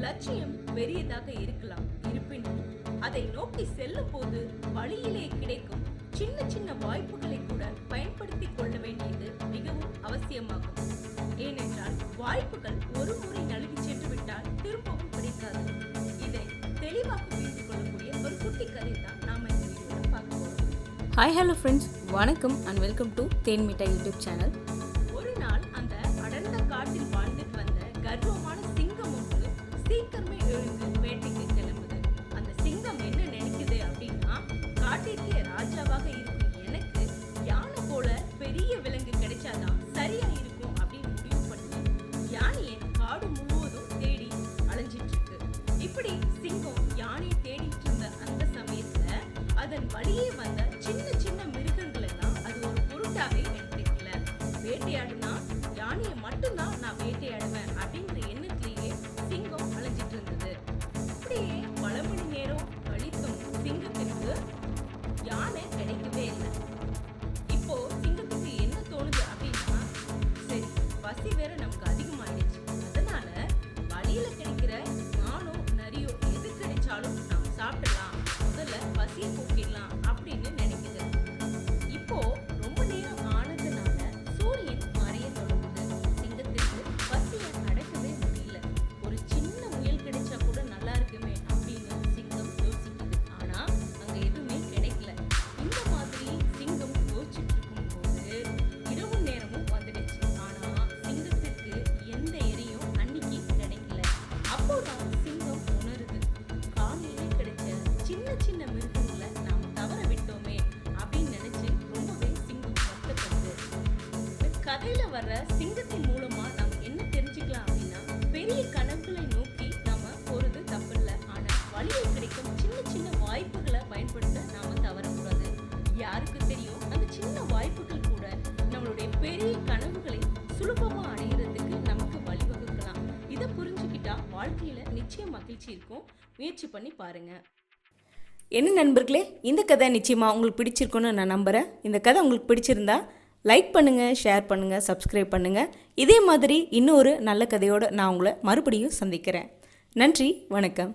லட்சியம் பெரியதாக இருக்கலாம், இருப்பினும் அதை நோக்கி செல்லும் போது வழியிலே கிடைக்கும் சின்ன சின்ன வாய்ப்புகளை கூட பயன்படுத்திக் கொள்ள வேண்டியது மிகவும் அவசியமாகும். ஏனென்றால் வாய்ப்புகள் ஒரு முறை நழுவி சென்று விட்டால் திரும்பவும் கிடைக்காது. இதை தெளிவாக புரிந்து கொள்ளக்கூடிய ஒரு குட்டி கதை தான் நாம இந்த வீடியோல பார்க்க போறோம். ஹாய் ஹலோ ஃப்ரெண்ட்ஸ், வணக்கம் அண்ட் வெல்கம் டு தேன் மிட்டாய் யூடியூப் சேனல். ஒரு நாள் அந்த அடர்ந்த காட்டில் வாழ்ந்துட்டு வந்த கர்வமான சிங்கம் ஒன்று சீக்கிரமே எழுந்து வேட்டைக்கு கிளம்புது. அந்த சிங்கம் என்ன நினைக்குது அப்படின்னா, காட்டிற்கே ராஜாவாக இருக்கும் எனக்கு யானை போல பெரிய விலங்கு கிடைச்சாதான் சரியா இருக்கும் அப்படின்னு முடிவு பண்ணி யானையை காடு முழுவதும் தேடி அலைஞ்சிட்டு இருக்கு. இப்படி சிங்கம் யானையை தேடிட்டு இருந்த அந்த சமயத்துல அதன் வழியே வந்த சின்ன சின்ன மிருகங்கள் எல்லாம் அது ஒரு பொருட்டாவே எடுத்துக்கல. வேட்டையாடுனா யானையை மட்டும்தான் நான் வேட்டையாடுவேன் அப்படிங்கிற எண்ணத்திலேயே சிங்கம் அலைஞ்சிட்டு இருந்தது. அப்படியே பல மணி நேரம் கழித்தும் சிங்கத்திற்கு யானை கிடைக்கவே இல்லை. இப்போ சிங்கத்துக்கு என்ன தோணுது அப்படின்னா, சரி பசி வேற நமக்கு அதிகமாயிடுச்சு, அதனால வழியில கிடைக்கிற மானோ நரியோ எது கிடைச்சாலும் நாம் சாப்பிடலாம், முதல்ல பசியை போக்கிடலாம் அப்படின்னு நினைக்குது. இப்போ ரொம்ப நேரம் ஆனதுனால சூரியன் மறைய தொடங்குது. சிங்கத்திற்கு பசியை அடக்கவே முடியல. ஒரு சின்ன முயல் கிடைச்சா கூட நல்லா இருக்குமே அப்படின்னு சிங்கம் யோசிக்குது. ஆனா அங்க எதுவுமே கிடைக்கல. இந்த மாதிரி சிங்கம் யோசிச்சுட்டு இருக்கும்போது இரவு நேரமும் வந்துடுச்சு. ஆனா சிங்கத்திற்கு எந்த இரையும் அன்னைக்கு கிடைக்கல. அப்போதான் சிங்கம் உணருது, காலையிலே கிடைச்ச சின்ன சின்ன மிருகங்களை நாம தவற விட்டோமே அப்படின்னு நினைச்சு ரொம்பவே சிங்கம் வருத்தப்படுது. இந்த கதையில வர்ற சிங்கத்தின் மூலமா நாம என்ன தெரிஞ்சுக்கலாம் அப்படின்னா, பெரிய கனவுகளை நோக்கி நாம போறது தப்பில்ல, ஆனா வழியில் கிடைக்கும் சின்ன சின்ன வாய்ப்புகளை பயன்படுத்த நாம தவறக்கூடாது. யாருக்கு தெரியும், அந்த சின்ன வாய்ப்புகள் கூட நம்மளுடைய பெரிய கனவுகளை சுலபமா அடைகிறதுக்கு நமக்கு வழிவகுக்கலாம். இதை புரிஞ்சுக்கிட்டா வாழ்க்கையில நிச்சயம் மகிழ்ச்சி இருக்கும். முயற்சி பண்ணி பாருங்க. என்ன நண்பர்களே, இந்த கதை நிச்சயமாக உங்களுக்கு பிடிச்சிருக்குன்னு நான் நம்புகிறேன். இந்த கதை உங்களுக்கு பிடிச்சிருந்தா லைக் பண்ணுங்கள், ஷேர் பண்ணுங்கள், சப்ஸ்கிரைப் பண்ணுங்கள். இதே மாதிரி இன்னொரு நல்ல கதையோடு நான் உங்களை மறுபடியும் சந்திக்கிறேன். நன்றி, வணக்கம்.